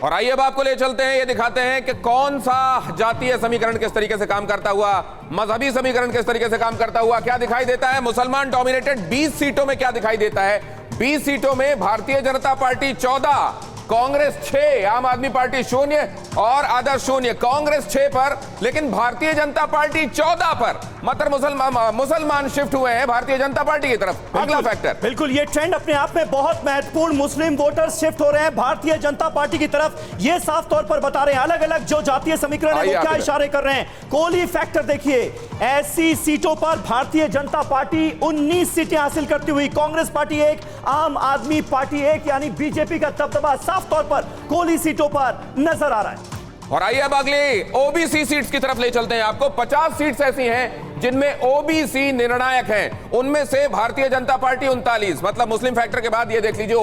और आइए अब आपको ले चलते हैं, ये दिखाते हैं कि कौन सा जातीय समीकरण किस तरीके से काम करता हुआ, मजहबी समीकरण किस तरीके से काम करता हुआ क्या दिखाई देता है। मुसलमान डोमिनेटेड 20 सीटों में क्या दिखाई देता है। 20 सीटों में भारतीय जनता पार्टी 14, कांग्रेस 6, आम आदमी पार्टी 0 और अदर 0। कांग्रेस 6 पर, लेकिन भारतीय जनता पार्टी 14 पर। मतलब मुसलमान शिफ्ट हुए हैं भारतीय जनता पार्टी की तरफ। अगला फैक्टर, बिल्कुल ये ट्रेंड अपने आप में बहुत महत्वपूर्ण, मुस्लिम वोटर्स शिफ्ट हो रहे हैं भारतीय जनता पार्टी की तरफ। ये साफ तौर पर बता रहे हैं अलग अलग जो जातीय समीकरण है वो क्या इशारे कर रहे हैं। कोहली फैक्टर देखिए, ऐसी सीटों पर भारतीय जनता पार्टी 19 सीटें हासिल करती हुई, कांग्रेस पार्टी 1, आम आदमी पार्टी 1, यानी बीजेपी का दबदबा साफ तौर पर कोहली सीटों पर नजर आ रहा है। और आइए अब अगली ओबीसी सीट्स की तरफ ले चलते हैं आपको। 50 सीट्स ऐसी हैं जिनमें ओबीसी निर्णायक हैं, उनमें से भारतीय जनता पार्टी 39। मतलब मुस्लिम फैक्टर के बाद ये देख लीजिए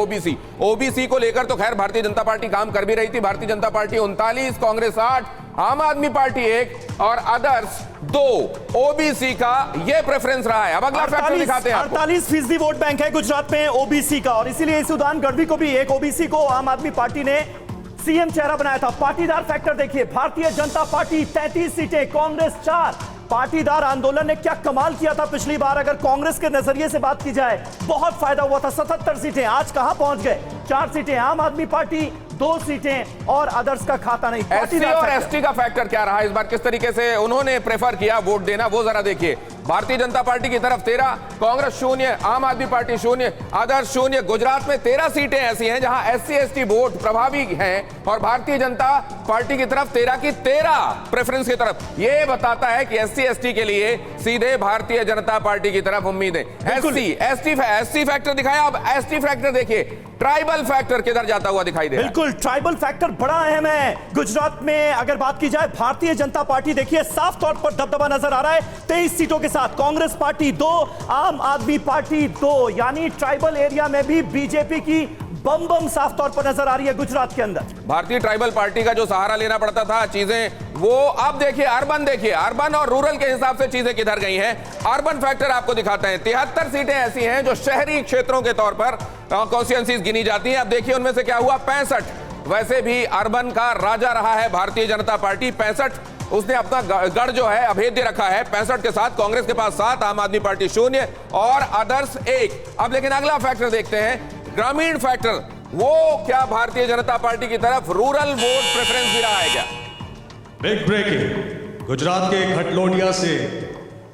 ओबीसी को लेकर तो खैर भारतीय जनता पार्टी काम कर भी रही थी। भारतीय जनता पार्टी 39, कांग्रेस 8, आम आदमी पार्टी 1 और अदर्स 2। ओबीसी का ये प्रेफरेंस रहा है। अब अगला फैक्टर दिखाते हैं। 48% वोट बैंक है गुजरात में ओबीसी का, और इसीलिए सुदान गढ़वी को भी, एक ओबीसी को आम आदमी पार्टी ने सीएम चेहरा बनाया था। पाटीदार फैक्टर देखिए, भारतीय जनता पार्टी 33 सीटें, कांग्रेस 4। पाटीदार आंदोलन ने क्या कमाल किया था पिछली बार, अगर कांग्रेस के नजरिए से बात की जाए बहुत फायदा हुआ था। 77 सीटें, आज कहां पहुंच गए। 4 सीटें आम आदमी पार्टी, 2 सीटें और अदर्स का खाता नहीं। एससी और एसटी का फैक्टर क्या रहा इस बार, किस तरीके से उन्होंने प्रेफर किया वोट देना, वो जरा देखिए। भारतीय जनता पार्टी की तरफ 13, कांग्रेस 0, आम आदमी पार्टी 0, अदर्स 0। गुजरात में 13 सीटें ऐसी हैं जहां एससी एसटी वोट प्रभावी हैं और भारतीय जनता पार्टी की तरफ 13 की 13 प्रेफरेंस की तरफ। यह बताता है कि एससी एसटी के लिए सीधे भारतीय जनता पार्टी की तरफ उम्मीद है। एससी फैक्टर दिखाया, अब एसटी फैक्टर देखिए। ट्राइबल फैक्टर किधर जाता हुआ दिखाई दे रहा है। बिल्कुल, ट्राइबल फैक्टर बड़ा अहम है गुजरात में। अगर बात की जाए भारतीय जनता पार्टी, देखिए साफ तौर पर दबदबा नजर आ रहा है 23 सीटों के साथ। कांग्रेस पार्टी 2, आम आदमी पार्टी 2, यानी ट्राइबल एरिया में भी बीजेपी की बम बम साफ तौर पर नजर आ रही है गुजरात के अंदर। भारतीय ट्राइबल पार्टी का जो सहारा लेना पड़ता था चीजें, वो अब देखिए अर्बन और रूरल के हिसाब से चीजें किधर गई हैं। अर्बन फैक्टर आपको दिखाते हैं। 73 सीटें ऐसी हैं जो शहरी क्षेत्रों के तौर पर कॉन्स्टिट्यूएंसीज गिनी जाती हैं। अब देखिए उनमें से क्या हुआ, 65। वैसे भी अर्बन का राजा रहा है भारतीय जनता पार्टी। 65 उसने अपना गढ़ जो है अभेद्य रखा है। 65 के साथ कांग्रेस के पास 7, आम आदमी पार्टी 0 और अदर्स 1। अब लेकिन अगला फैक्टर देखते हैं, ग्रामीण फैक्टर। वो क्या भारतीय जनता पार्टी की तरफ रूरल वोट प्रेफरेंस भी रहा है क्या? बिग ब्रेकिंग, गुजरात के खटलोडिया से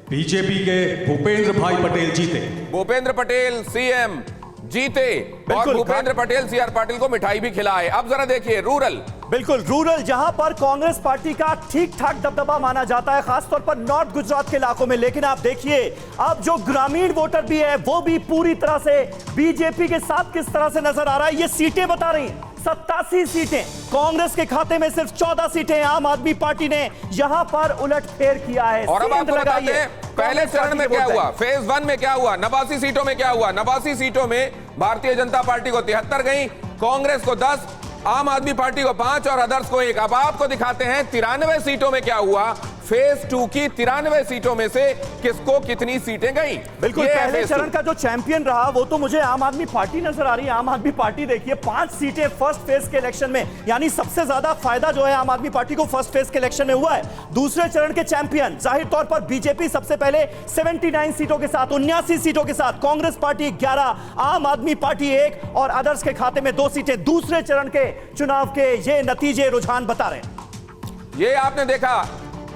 बीजेपी के भूपेंद्र भाई पटेल जीते। भूपेंद्र पटेल सीएम जीते और भूपेंद्र पटेल सीआर पाटिल को मिठाई भी खिलाए। अब जरा देखिए रूरल। बिल्कुल, रूरल जहां पर कांग्रेस पार्टी का ठीक ठाक दबदबा माना जाता है, खासतौर पर नॉर्थ गुजरात के इलाकों में। लेकिन आप देखिए अब जो ग्रामीण वोटर भी है वो भी पूरी तरह से बीजेपी के साथ किस तरह से नजर आ रहा है। ये सीटें बता रही हैं, 87 सीटें कांग्रेस के खाते में, सिर्फ 14 सीटें आम आदमी पार्टी ने यहां पर उलटफेर किया है। और अब आपको बताते हैं पहले चरण में क्या हुआ, फेज 1 में क्या हुआ, 89 सीटों में क्या हुआ। 89 सीटों में भारतीय जनता पार्टी को 73 गई, कांग्रेस को 10, आम आदमी पार्टी को 5 और अदर्स को 1। अब आपको दिखाते हैं 93 सीटों में क्या हुआ। फेज 2 की 93 सीटों में से किसको कितनी सीटें गई। बिल्कुल, पहले चरण का जो चैंपियन रहा वो तो मुझे आम आदमी पार्टी नजर आ रही है। आम आदमी पार्टी देखिए 5 सीटें फर्स्ट फेज के इलेक्शन में, यानी सबसे ज्यादा फायदा जो है आम आदमी पार्टी को फर्स्ट फेज के इलेक्शन में हुआ है। दूसरे चरण के चैंपियन जाहिर तौर पर बीजेपी सबसे पहले 79 सीटों के साथ, 79 सीटों के साथ, कांग्रेस पार्टी 11, आम आदमी पार्टी 1 और अदर्स के खाते में 2 सीटें। दूसरे चरण के चुनाव के ये नतीजे रुझान बता रहे हैं। ये आपने देखा,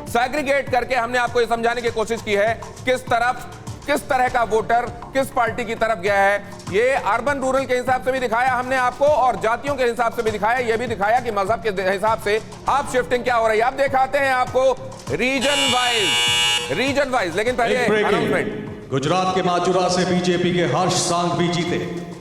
सेग्रीगेट करके हमने आपको ये समझाने की कोशिश की है किस तरह का वोटर किस पार्टी की तरफ गया है। ये अर्बन रूरल के हिसाब से भी दिखाया हमने आपको और जातियों के हिसाब से भी दिखाया। ये भी दिखाया कि मजहब के हिसाब से आप शिफ्टिंग क्या हो रही है। आप दिखाते हैं आपको रीजन वाइज। लेकिन पहले अनाउंसमेंट, गुजरात के माचुरा से बीजेपी के हर्ष सांघवी जीते।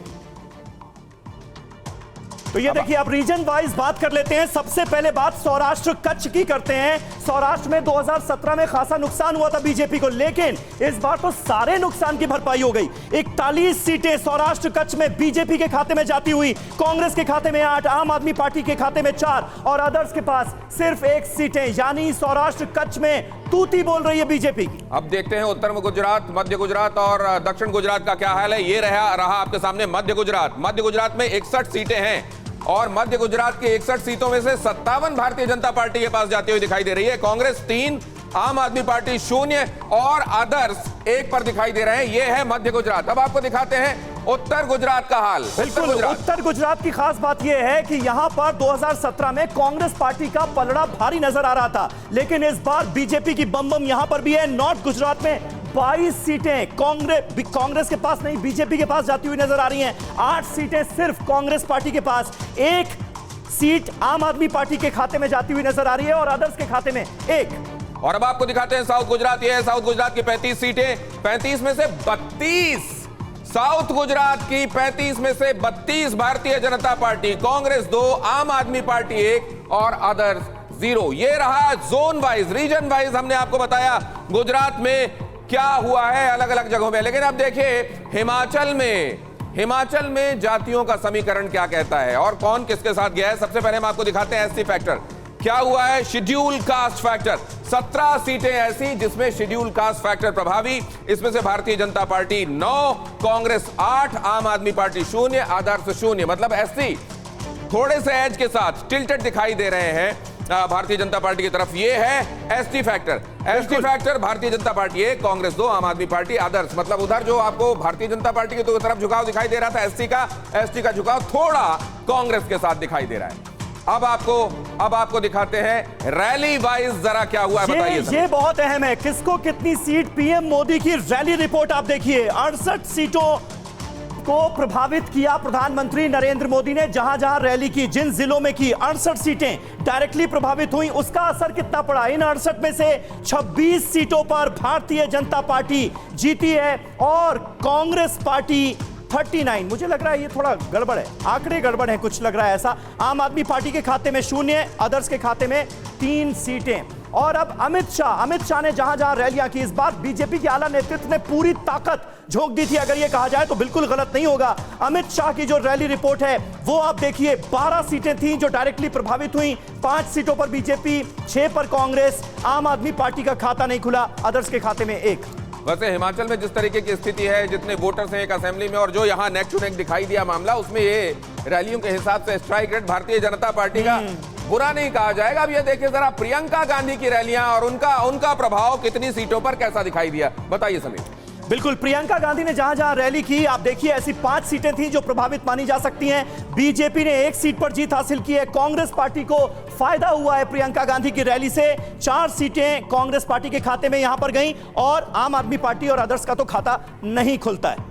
तो ये देखिए अब रीजन वाइज बात कर लेते हैं। सबसे पहले बात सौराष्ट्र कच्छ की करते हैं। सौराष्ट्र में 2017 में खासा नुकसान हुआ था बीजेपी को, लेकिन इस बार तो सारे नुकसान की भरपाई हो गई। 41 सीटें सौराष्ट्र कच्छ में बीजेपी के खाते में जाती हुई, कांग्रेस के खाते में 8, आम आदमी पार्टी के खाते में 4 और अदर्स के पास सिर्फ 1 सीटें, यानी सौराष्ट्र कच्छ में तूती बोल रही है बीजेपी की। अब देखते हैं उत्तर गुजरात, मध्य गुजरात और दक्षिण गुजरात का क्या हाल है। ये रहा आपके सामने मध्य गुजरात में 61 सीटें हैं और मध्य गुजरात की 61 सीटों में से 57 भारतीय जनता पार्टी के पास जाती हुई दिखाई दे रही है। कांग्रेस 3, आम आदमी पार्टी 0 और अदर्स 1 पर दिखाई दे रहे हैं। यह है मध्य गुजरात। अब आपको दिखाते हैं उत्तर गुजरात का हाल। बिल्कुल, उत्तर गुजरात की खास बात यह है कि यहां पर 2017 में कांग्रेस पार्टी का पलड़ा भारी नजर आ रहा था, लेकिन इस बार बीजेपी की बम बम यहां पर भी है। नॉर्थ गुजरात में 22 सीटें कांग्रेस के पास नहीं, बीजेपी के पास जाती हुई नजर आ रही हैं। 8 सीटें सिर्फ कांग्रेस पार्टी के पास, 1 सीट आम आदमी पार्टी के खाते में जाती हुई नजर आ रही है और अदर्स के खाते में 1। और अब आपको दिखाते हैं साउथ गुजरात। ये है साउथ गुजरात की 35 सीटें, 35 में से 32 साउथ गुजरात की 35 में से 32 भारतीय जनता पार्टी, कांग्रेस 2, आम आदमी पार्टी 1 और अदर्स 0। ये रहा जोन वाइज, रीजन वाइज हमने आपको बताया गुजरात में क्या हुआ है अलग अलग जगहों में। लेकिन अब देखिए हिमाचल में जातियों का समीकरण क्या कहता है और कौन किसके साथ गया है। सबसे पहले हम आपको दिखाते हैं एससी फैक्टर क्या हुआ है। शेड्यूल कास्ट फैक्टर 17 सीटें ऐसी जिसमें शेड्यूल कास्ट फैक्टर प्रभावी। इसमें से भारतीय जनता पार्टी 9, कांग्रेस 8, आम आदमी पार्टी 0, आदर्श 0। मतलब एससी थोड़े से एज के साथ टिल्टेड दिखाई दे रहे हैं भारतीय जनता पार्टी की तरफ। ये है ST factor Bharatiya Janata party 1, Congress 2, आम आदमी पार्टी आदर्श। मतलब उधर जो आपको भारतीय जनता पार्टी की तरफ झुकाव दिखाई दे रहा था एसटी का झुकाव थोड़ा कांग्रेस के साथ दिखाई दे रहा है। अब आपको दिखाते हैं रैली वाइज जरा क्या हुआ है, बताइए। ये बहुत अहम है, किसको कितनी सीट। पीएम मोदी की रैली रिपोर्ट आप देखिए। 68 सीटों को प्रभावित किया प्रधानमंत्री नरेंद्र मोदी ने जहां जहां रैली की, जिन जिलों में की। 68 सीटें डायरेक्टली प्रभावित हुई। उसका असर कितना पड़ा? इन 68 में से 26 सीटों पर भारतीय जनता पार्टी जीती है और कांग्रेस पार्टी 39। मुझे लग रहा है ये थोड़ा गड़बड़ है, आंकड़े गड़बड़ है, कुछ लग रहा है ऐसा। आम आदमी पार्टी के खाते में 0, अदर्स के खाते में 3 सीटें। और अब अमित शाह ने जहां जहां रैलियां की, इस बार बीजेपी के आला नेतृत्व ने पूरी ताकत झोंक दी थी, अगर यह कहा जाए तो बिल्कुल गलत नहीं होगा। अमित शाह की जो रैली रिपोर्ट है वो आप देखिए। 12 सीटें थीं जो डायरेक्टली प्रभावित हुई, 5 सीटों पर बीजेपी, 6 पर कांग्रेस, आम आदमी पार्टी का खाता नहीं खुला, अदर्स के खाते में 1। वैसे हिमाचल में जिस तरीके की स्थिति है, जितने वोटर्स हैं एक असेंबली में, और जो यहां नेक टू नेक दिखाई दिया मामला, उसमें ये रैलियों के हिसाब से strike rate Bharatiya Janata party का बुरा नहीं कहा जाएगा। अब ये देखिए जरा प्रियंका गांधी की रैलियां और उनका प्रभाव कितनी सीटों पर कैसा दिखाई दिया, बताइए समीर। बिल्कुल, प्रियंका गांधी ने जहां जहां रैली की, आप देखिए ऐसी 5 सीटें थी जो प्रभावित मानी जा सकती हैं। बीजेपी ने 1 सीट पर जीत हासिल की है। कांग्रेस पार्टी को फायदा हुआ है प्रियंका गांधी की रैली से। 4 सीटें कांग्रेस पार्टी के खाते में यहां पर गईं और आम आदमी पार्टी और अदर्स का तो खाता नहीं खुलता है।